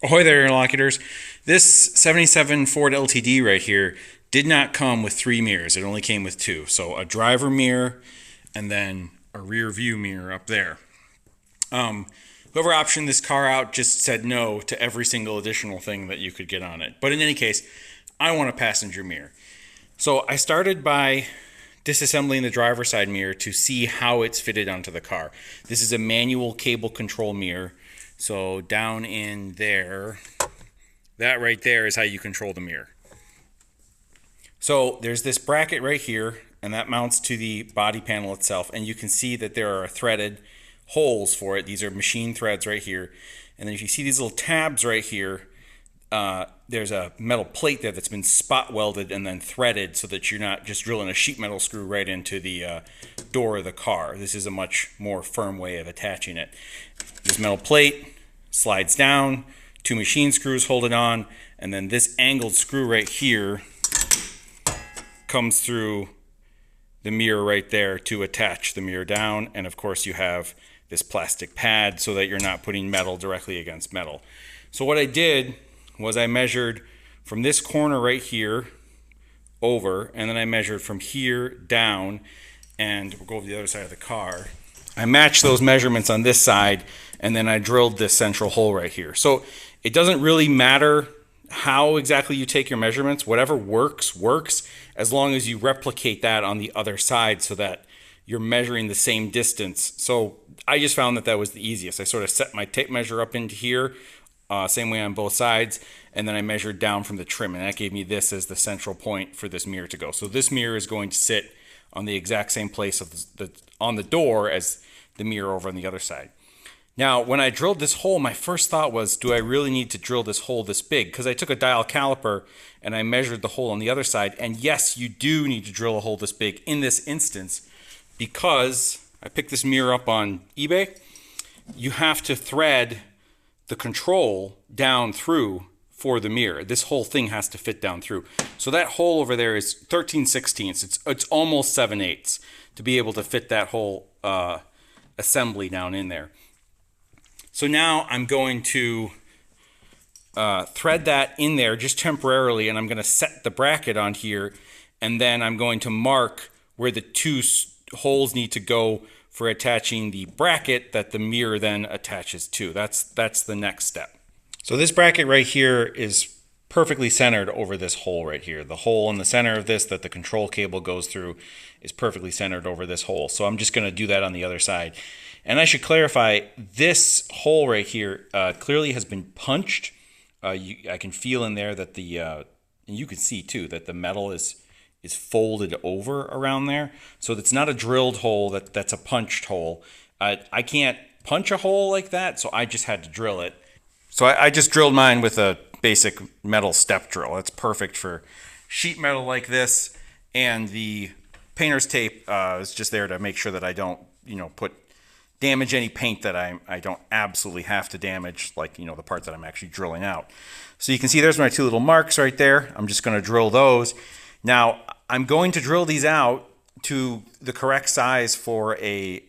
Ahoy there, interlocutors. This 77 Ford LTD right here did not come with three mirrors. It only came with two. So a driver mirror and then a rear view mirror up there. Whoever optioned this car out just said no to every single additional thing that you could get on it. But in any case, I want a passenger mirror. So I started by disassembling the driver's side mirror to see how it's fitted onto the car. This is a manual cable control mirror. So down in there, that right there is how you control the mirror. So there's this bracket right here, and that mounts to the body panel itself. And you can see that there are threaded holes for it. These are machine threads right here. And then if you see these little tabs right here, there's a metal plate there that's been spot welded and then threaded so that you're not just drilling a sheet metal screw right into the door of the car. This is a much more firm way of attaching it. This metal plate slides down, two machine screws hold it on, and then this angled screw right here comes through the mirror right there to attach the mirror down. And of course you have this plastic pad so that you're not putting metal directly against metal. So what I did was I measured from this corner right here over, and then I measured from here down, and we'll go over the other side of the car. I matched those measurements on this side, and then I drilled this central hole right here. So it doesn't really matter how exactly you take your measurements. Whatever works, as long as you replicate that on the other side so that you're measuring the same distance. So I just found that that was the easiest. I sort of set my tape measure up into here, same way on both sides, and then I measured down from the trim, and that gave me this as the central point for this mirror to go. So this mirror is going to sit on the exact same place on the door as the mirror over on the other side. Now, when I drilled this hole, my first thought was, do I really need to drill this hole this big? Because I took a dial caliper and I measured the hole on the other side, and yes, you do need to drill a hole this big in this instance, because I picked this mirror up on eBay. You have to thread the control down through for the mirror. This whole thing has to fit down through. So that hole over there is 13/16. It's almost 7/8 to be able to fit that whole assembly down in there. So now I'm going to thread that in there just temporarily, and I'm going to set the bracket on here, and then I'm going to mark where the two holes need to go for attaching the bracket that the mirror then attaches to. That's the next step. So this bracket right here is perfectly centered over this hole right here. The hole in the center of this that the control cable goes through is perfectly centered over this hole. So I'm just going to do that on the other side. And I should clarify, this hole right here clearly has been punched. I can feel in there that and you can see too that the metal is folded over around there. So it's not a drilled hole, that's a punched hole. I can't punch a hole like that, so I just had to drill it. So I just drilled mine with a basic metal step drill. That's perfect for sheet metal like this, and the painter's tape is just there to make sure that I don't, damage any paint that I don't absolutely have to damage, like, the part that I'm actually drilling out. So you can see there's my two little marks right there. I'm just going to drill those. Now, I'm going to drill these out to the correct size for a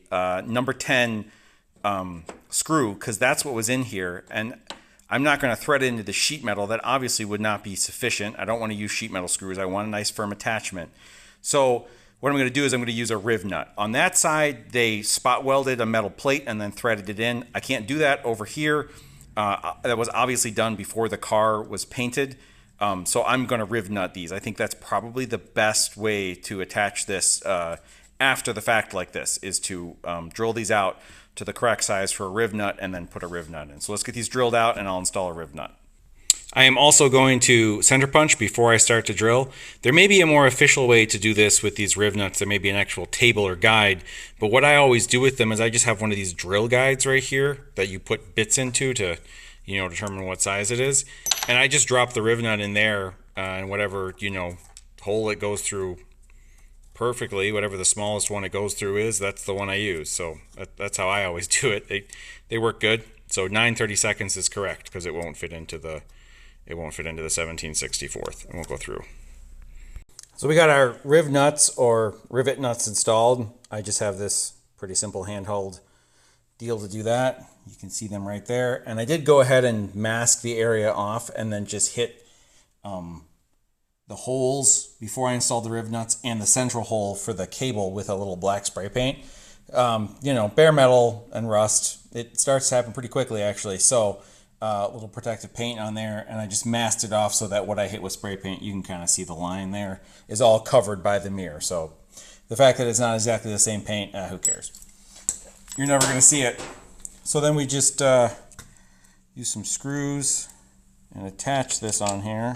number 10 screw, because that's what was in here. And I'm not going to thread it into the sheet metal. That obviously would not be sufficient. I don't want to use sheet metal screws. I want a nice firm attachment. So what I'm going to do is I'm going to use a riv nut. On that side, they spot welded a metal plate and then threaded it in. I can't do that over here. That was obviously done before the car was painted. So I'm going to riv nut these. I think that's probably the best way to attach this after the fact like this, is to drill these out to the correct size for a riv nut and then put a riv nut in. So let's get these drilled out and I'll install a riv nut. I am also going to center punch before I start to drill. There may be a more official way to do this with these riv nuts. There may be an actual table or guide, but what I always do with them is I just have one of these drill guides right here that you put bits into to determine what size it is. And I just drop the riv nut in there and whatever, hole it goes through perfectly, whatever the smallest one it goes through is, that's the one I use. So that's how I always do it. They work good. So 9/32 is correct because it won't fit into the 17/64, and we'll go through. So we got our riv nuts or rivet nuts installed. I just have this pretty simple handheld deal to do that. You can see them right there. And I did go ahead and mask the area off and then just hit the holes before I installed the riv nuts and the central hole for the cable with a little black spray paint. You know, bare metal and rust, it starts to happen pretty quickly actually. So a little protective paint on there, and I just masked it off so that what I hit with spray paint, you can kind of see the line there, is all covered by the mirror. So the fact that it's not exactly the same paint, who cares? You're never going to see it. So then we just use some screws and attach this on here.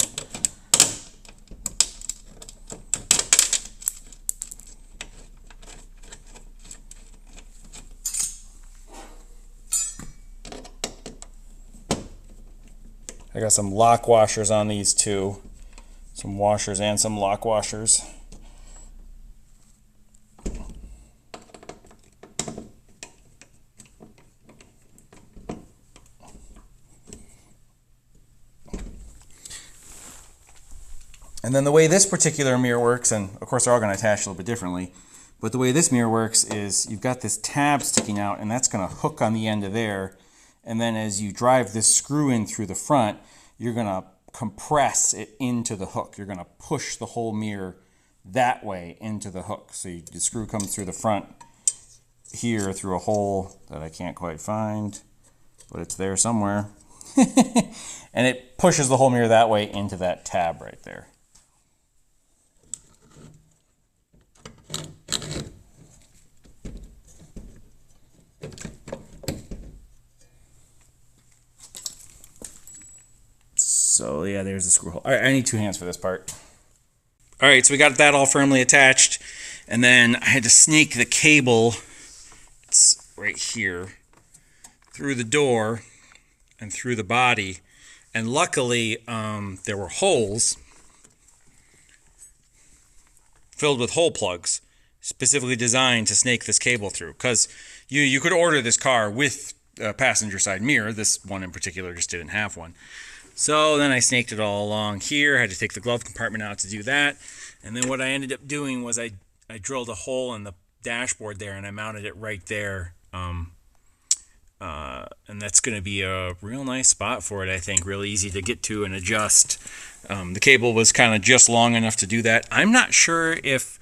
I got some lock washers on these too. Some washers and some lock washers. And then the way this particular mirror works, and of course they're all going to attach a little bit differently, but the way this mirror works is you've got this tab sticking out, and that's going to hook on the end of there. And then as you drive this screw in through the front, you're going to compress it into the hook. You're going to push the whole mirror that way into the hook. So the screw comes through the front here through a hole that I can't quite find, but it's there somewhere. And it pushes the whole mirror that way into that tab right there. So yeah, there's the screw hole. All right, I need 2 hands for this part. All right, so we got that all firmly attached, and then I had to snake the cable, it's right here, through the door and through the body. And luckily, there were holes filled with hole plugs, specifically designed to snake this cable through. Because you could order this car with a passenger side mirror. This one in particular just didn't have one. So then I snaked it all along here. I had to take the glove compartment out to do that. And then what I ended up doing was I drilled a hole in the dashboard there, and I mounted it right there. And that's going to be a real nice spot for it, I think. Real easy to get to and adjust. The cable was kind of just long enough to do that. I'm not sure if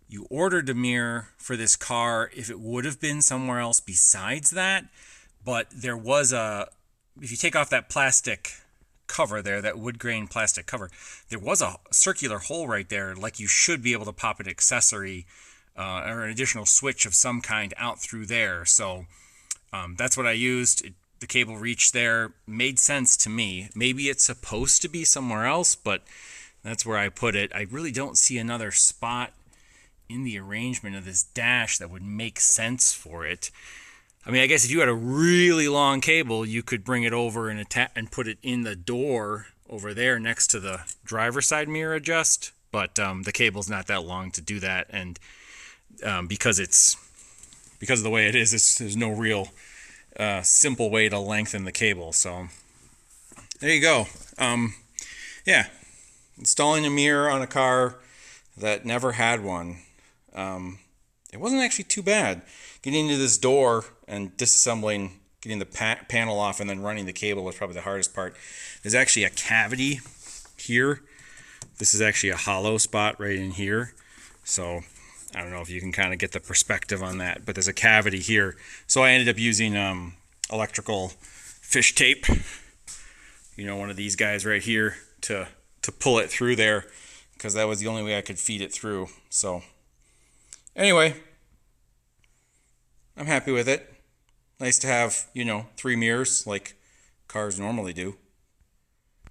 you ordered a mirror for this car, if it would have been somewhere else besides that. But there was if you take off that plastic cover there, that wood grain plastic cover, there was a circular hole right there, like you should be able to pop an accessory or an additional switch of some kind out through there. So that's what I used. The cable reached there, made sense to me. Maybe it's supposed to be somewhere else, but that's where I put it. I really don't see another spot in the arrangement of this dash that would make sense for it. I mean, I guess if you had a really long cable, you could bring it over and put it in the door over there next to the driver's side mirror adjust. But the cable's not that long to do that, and because of the way it is, there's no real simple way to lengthen the cable. So there you go. Yeah, installing a mirror on a car that never had one. It wasn't actually too bad. Getting into this door and disassembling, getting the panel off and then running the cable was probably the hardest part. There's actually a cavity here. This is actually a hollow spot right in here. So I don't know if you can kind of get the perspective on that, but there's a cavity here. So I ended up using electrical fish tape, one of these guys right here to pull it through there, because that was the only way I could feed it through. So anyway, I'm happy with it. Nice to have, 3 mirrors like cars normally do.